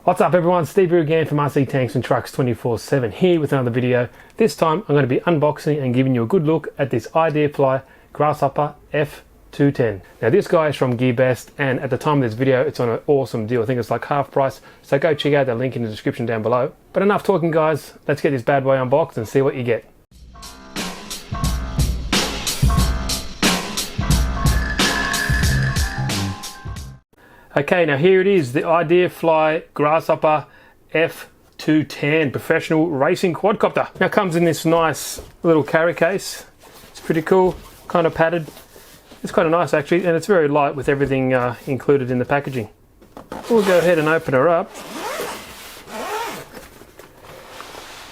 What's up everyone, Steve here again from RC Tanks and Trucks 24/7 here with another video. This time I'm going to be unboxing and giving you a good look at this Ideafly Grasshopper F210. Now this guy is from GearBest, and at the time of this video it's on an awesome deal. I think it's like half price, so go check out that link in the description down below. But enough talking guys, let's get this bad boy unboxed and see what you get. Okay, now here it is, the Ideafly Grasshopper F210 professional racing quadcopter. Now it comes in this nice little carry case. It's pretty cool, kind of padded. It's kind of nice actually, and it's very light with everything included in the packaging. We'll go ahead and open her up.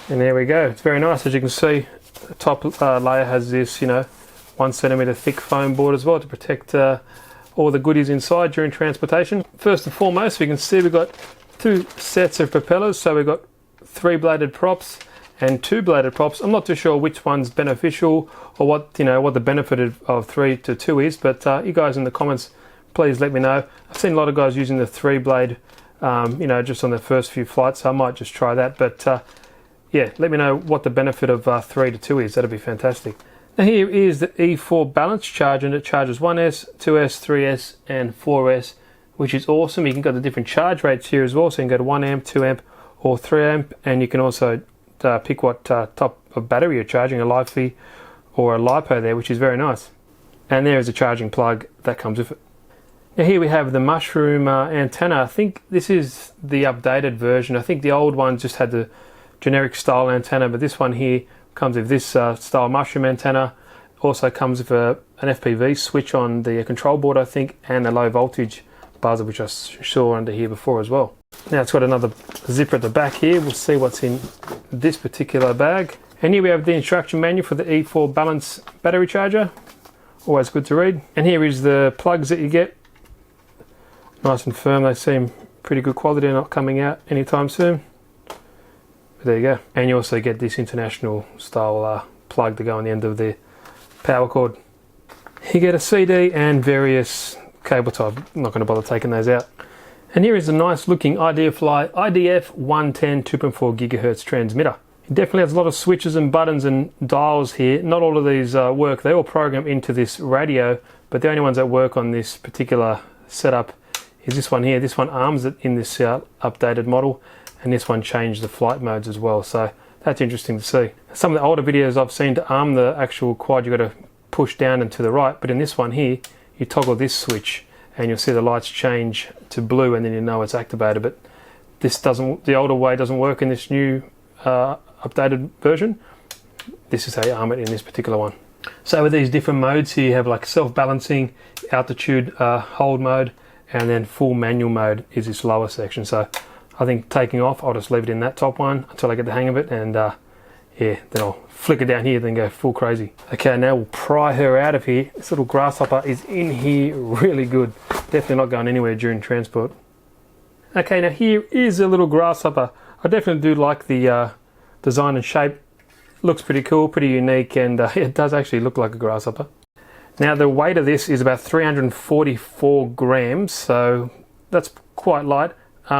And there we go, it's very nice. As you can see, the top layer has this, 1 centimeter thick foam board as well to protect all the goodies inside during transportation. First and foremost, we can see we've got 2 sets of propellers. So we've got 3-bladed props and 2-bladed props. I'm not too sure which one's beneficial or what the benefit of 3 to 2 is, but you guys in the comments, please let me know. I've seen a lot of guys using the 3-blade, just on their first few flights, so I might just try that. But yeah, let me know what the benefit of 3 to 2 is. That'd be fantastic. Now here is the E4 balance charger, and it charges 1S, 2S, 3S and 4S, which is awesome. You can get the different charge rates here as well, so you can go to 1 amp, 2 amp or 3 amp, and you can also pick what type of battery you're charging, a Li-Fi or a LiPo there, which is very nice. And there is a charging plug that comes with it. Now here we have the mushroom antenna. I think this is the updated version. I think the old one just had the generic style antenna, but this one here comes with this style mushroom antenna. Also comes with an FPV switch on the control board, I think, and a low voltage buzzer, which I saw under here before as well. Now it's got another zipper at the back here. We'll see what's in this particular bag. And here we have the instruction manual for the E4 balance battery charger. Always good to read. And here is the plugs that you get. Nice and firm. They seem pretty good quality, not coming out anytime soon. There you go. And you also get this international style plug to go on the end of the power cord. You get a CD and various cable type. I'm not going to bother taking those out. And here is a nice looking Ideafly IDF110 2.4 GHz transmitter. It definitely has a lot of switches and buttons and dials here. Not all of these work. They all program into this radio, but the only ones that work on this particular setup is this one here. This one arms it in this updated model. And this one changed the flight modes as well, so that's interesting to see. Some of the older videos I've seen, to arm the actual quad, you've got to push down and to the right, but in this one here, you toggle this switch and you'll see the lights change to blue, and then you know it's activated. But this doesn't, the older way doesn't work in this new updated version. This is how you arm it in this particular one. So with these different modes here, you have like self-balancing, altitude hold mode, and then full manual mode is this lower section. So I think taking off, I'll just leave it in that top one until I get the hang of it, and yeah, then I'll flick it down here, then go full crazy. Okay, now we'll pry her out of here. This little grasshopper is in here really good. Definitely not going anywhere during transport. Okay, now here is a little grasshopper. I definitely do like the design and shape. Looks pretty cool, pretty unique, and it does actually look like a grasshopper. Now the weight of this is about 344 grams, so that's quite light.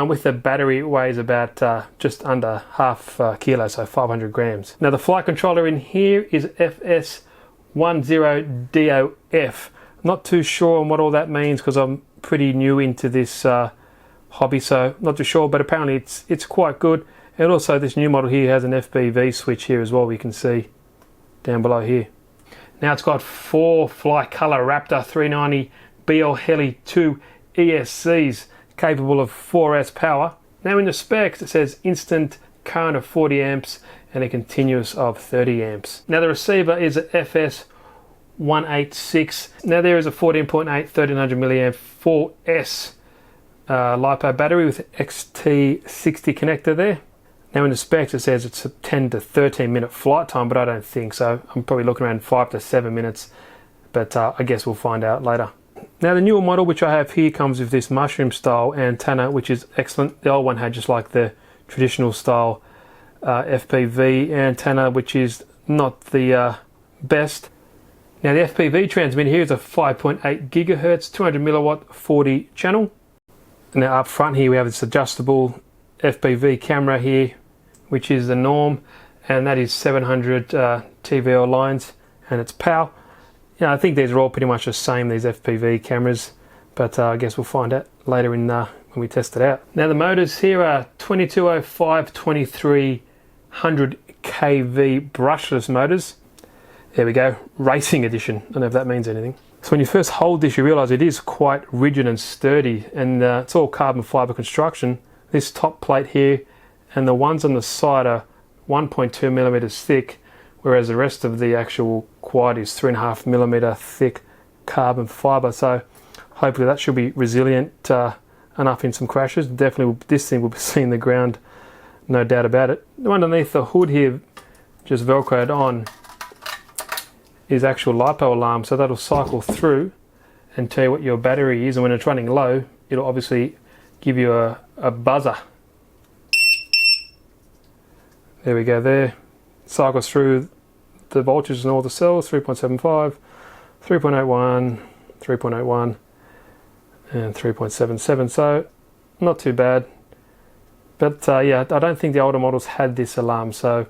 With the battery, it weighs about just under half kilo, so 500 grams. Now the flight controller in here is FS10DOF. Not too sure on what all that means because I'm pretty new into this hobby, so not too sure, but apparently it's quite good. And also this new model here has an FPV switch here as well, we can see down below here. Now it's got 4 Flycolor Raptor 390 BL Heli 2 ESCs, capable of 4S power. Now in the specs it says instant current of 40 amps and a continuous of 30 amps. Now the receiver is a FS186. Now there is a 14.8 1300 milliamp 4S LiPo battery with XT60 connector there. Now in the specs it says it's a 10 to 13 minute flight time, but I don't think so. I'm probably looking around 5 to 7 minutes, but I guess we'll find out later. Now the newer model which I have here comes with this mushroom style antenna, which is excellent. The old one had just like the traditional style FPV antenna, which is not the best. Now the FPV transmitter here is a 5.8 gigahertz 200 milliwatt 40 channel. Now up front here we have this adjustable FPV camera here, which is the norm, and that is 700 TVL lines, and it's PAL. Yeah, I think these are all pretty much the same, these FPV cameras, but I guess we'll find out later in when we test it out. Now the motors here are 2205 2300 kV brushless motors. There we go, racing edition. I don't know if that means anything. So when you first hold this, you realise it is quite rigid and sturdy, and it's all carbon fibre construction. This top plate here and the ones on the side are 1.2 millimeters thick, whereas the rest of the actual quad is 3.5 millimeter thick carbon fibre. So hopefully that should be resilient enough in some crashes. Definitely this thing will be seeing the ground, no doubt about it. Underneath the hood here, just velcroed on, is actual LiPo alarm, so that'll cycle through and tell you what your battery is, and when it's running low, it'll obviously give you a buzzer. There we go there. Cycles through the voltages in all the cells, 3.75, 3.81, 3.81 and 3.77, so not too bad. But yeah, I don't think the older models had this alarm, so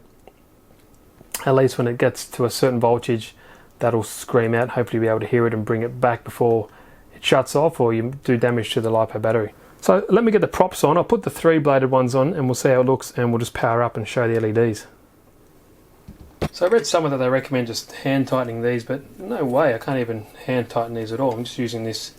at least when it gets to a certain voltage, that'll scream out. Hopefully you'll be able to hear it and bring it back before it shuts off or you do damage to the LiPo battery. So let me get the props on. I'll put the 3-bladed ones on and we'll see how it looks, and we'll just power up and show the LEDs. So I read somewhere that they recommend just hand tightening these, but no way, I can't even hand tighten these at all. I'm just using this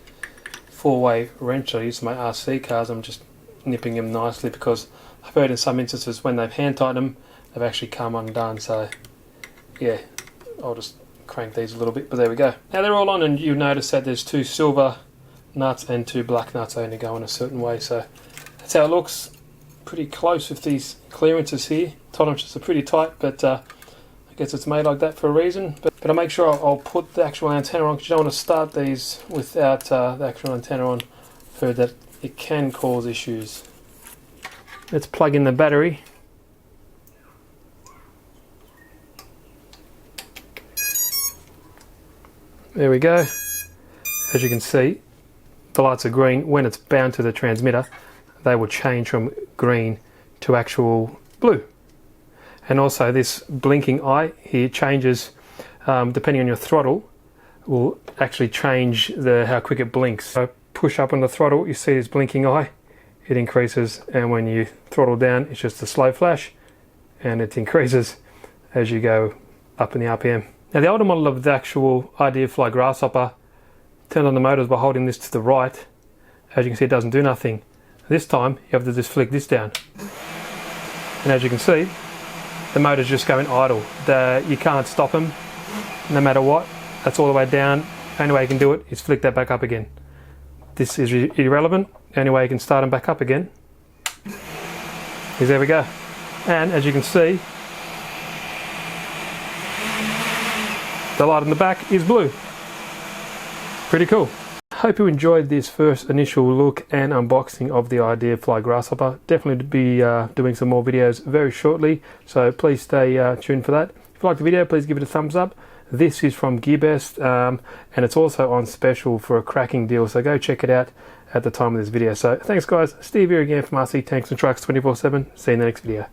4-way wrench I use for my RC cars. I'm just nipping them nicely because I've heard in some instances when they've hand tightened them, they've actually come undone. So yeah, I'll just crank these a little bit, but there we go. Now they're all on, and you'll notice that there's 2 silver nuts and 2 black nuts only go in a certain way, so that's how it looks. Pretty close with these clearances here. Tolerances are pretty tight, but I guess it's made like that for a reason. But I'll make sure I'll put the actual antenna on, because you don't want to start these without the actual antenna on. I've heard that it can cause issues. Let's plug in the battery. There we go. As you can see, the lights are green. When it's bound to the transmitter, they will change from green to actual blue. And also this blinking eye here changes depending on your throttle, will actually change how quick it blinks. So push up on the throttle, you see this blinking eye, it increases, and when you throttle down, it's just a slow flash, and it increases as you go up in the RPM. Now the older model of the actual Ideafly Grasshopper turned on the motors by holding this to the right. As you can see, it doesn't do nothing. This time you have to just flick this down, and as you can see, the motor's just going idle. You can't stop them no matter what. That's all the way down. The only way you can do it is flick that back up again. This is irrelevant. The only way you can start them back up again is there we go. And as you can see, the light on the back is blue. Pretty cool. Hope you enjoyed this first initial look and unboxing of the Ideafly Grasshopper. Definitely be doing some more videos very shortly, so please stay tuned for that. If you like the video, please give it a thumbs up. This is from GearBest, and it's also on special for a cracking deal, so go check it out at the time of this video. So thanks guys, Steve here again from RC Tanks and Trucks 24/7. See you in the next video.